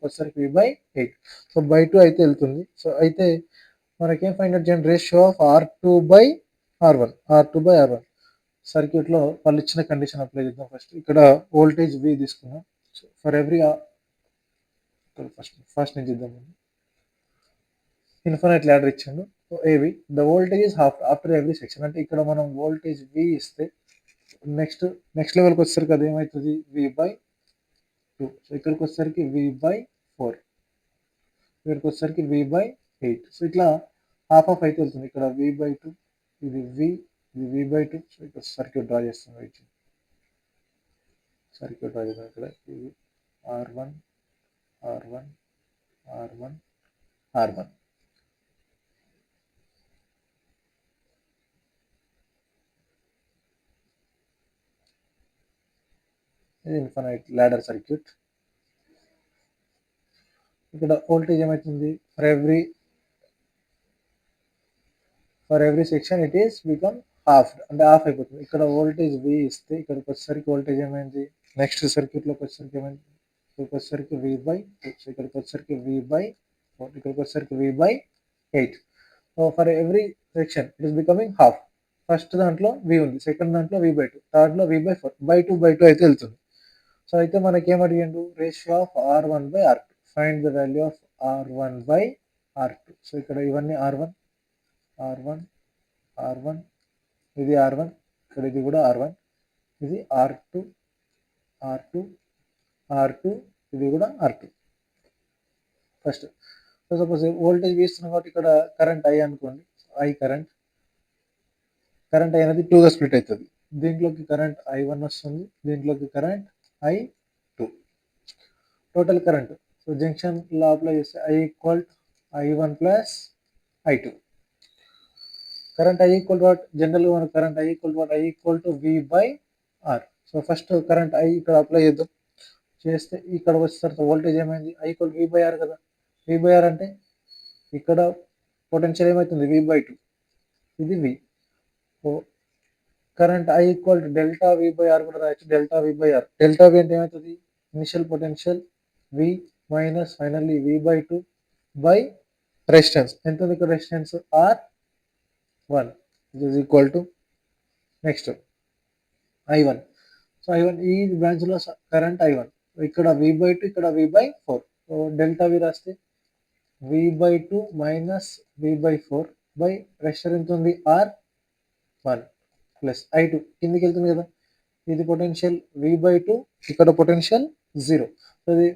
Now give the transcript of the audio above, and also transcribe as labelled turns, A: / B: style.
A: వచ్చేసరికి V/8. So by 2 అయితే వెళ్తుంది. సో అయితే మనకేం ఫైండ్ అవుట్ చేయండి, రేషియో ఆఫ్ R2/R1 సర్క్యూట్లో వాళ్ళు ఇచ్చిన కండిషన్ అప్లై చేద్దాం. ఫస్ట్ ఇక్కడ వోల్టేజ్ V తీసుకున్నాం. సో ఫర్ ఎవ్రీ ఫస్ట్ నుంచి ఇద్దాం. ఇన్ఫినైట్ ల్యాడర్ ఇచ్చిండు. సో ఏవి the voltage is half after every section, అంటే ఇక్కడ మనం వోల్టేజ్ V ఇస్తే నెక్స్ట్ లెవెల్కి వచ్చేసరికి అది ఏమవుతుంది, V/2. సో ఇక్కడికి వచ్చేసరికి V/4, ఇక్కడికి వచ్చేసరికి V/8. సో ఇట్లా హాఫ్ ఆఫ్ అయితే వెళ్తుంది. ఇక్కడ V/2, ఇది V, ఇది V/2. సో ఇక్కడ సర్క్యూట్ డ్రా చేస్తుంది. సర్క్యూట్ డ్రా చేద్దాం. ఇక్కడ ఇది R1, R1, R1, R1. ఇది ఇన్ఫినైట్ ల్యాడర్ సర్క్యూట్. ఇక్కడ వోల్టేజ్ ఏమవుతుంది, for every section it is become half, అంటే హాఫ్ అయిపోతుంది. ఇక్కడ వోల్టేజ్ V ఇస్తే ఇక్కడికి వచ్చేసరికి వోల్టేజ్ ఏమైంది, నెక్స్ట్ సర్క్యూట్లోకి వచ్చేసరికి ఏమైంది, ఇక్కడికి వచ్చేసరికి V/2. సో ఇక్కడికి వచ్చేసరికి V/4, ఇక్కడికి వచ్చేసరికి V/8. So for every section it is becoming half. First దాంట్లో V ఉంది, సెకండ్ దాంట్లో V/2, థర్డ్లో V/4, బై 2 అయితే వెళ్తుంది. సో అయితే మనకి ఏం అడిగిండు, ratio of R1/R2, find the value of R1/R2. So ఇక్కడ ఇవన్నీ R1, ఇది R1, ఇక్కడ ఇది కూడా R1, ఇది R2, ఇది కూడా R2. First so suppose voltage వేస్తున్నాం కాబట్టి ఇక్కడ కరెంట్ I అనుకోండి, కరెంట్ I అనేది 2గా స్ప్లిట్ అవుతుంది. దీంట్లోకి కరెంట్ I1 వస్తుంది, దీంట్లోకి current I2, total current. So junction law apply చేస్తే I1 plus I2. Current I equal to what, జనరల్గా మనకు current I equal to what, I equal to V/R. So first current I ఇక్కడ apply చేస్తే ఇక్కడ వచ్చిన తర్వాత వోల్టేజ్ ఏమైంది, I equal to V/R కదా. V/R అంటే ఇక్కడ పొటెన్షియల్ ఏమవుతుంది, V/2, ఇది V. So current I equal to delta V/R కూడా రాయొచ్చు, డెల్టా V/R. డెల్టా V అంటే ఏమవుతుంది, initial potential V minus finally V/2 by resistance. ఎంత ఉంది ఇక్కడ resistance, R1, is equal to next I1. So I1 ఈ బ్రాంచ్లో కరెంట్ I1, ఇక్కడ V/2, ఇక్కడ V/4. సో డెల్టా V రాస్తే V/2 minus V/4 by resistor ఎంత ఉంది, R1 ప్లస్ I2 కిందికి వెళ్తుంది కదా. ఇది పొటెన్షియల్ V/2, ఇక్కడ పొటెన్షియల్ 0. సో ఇది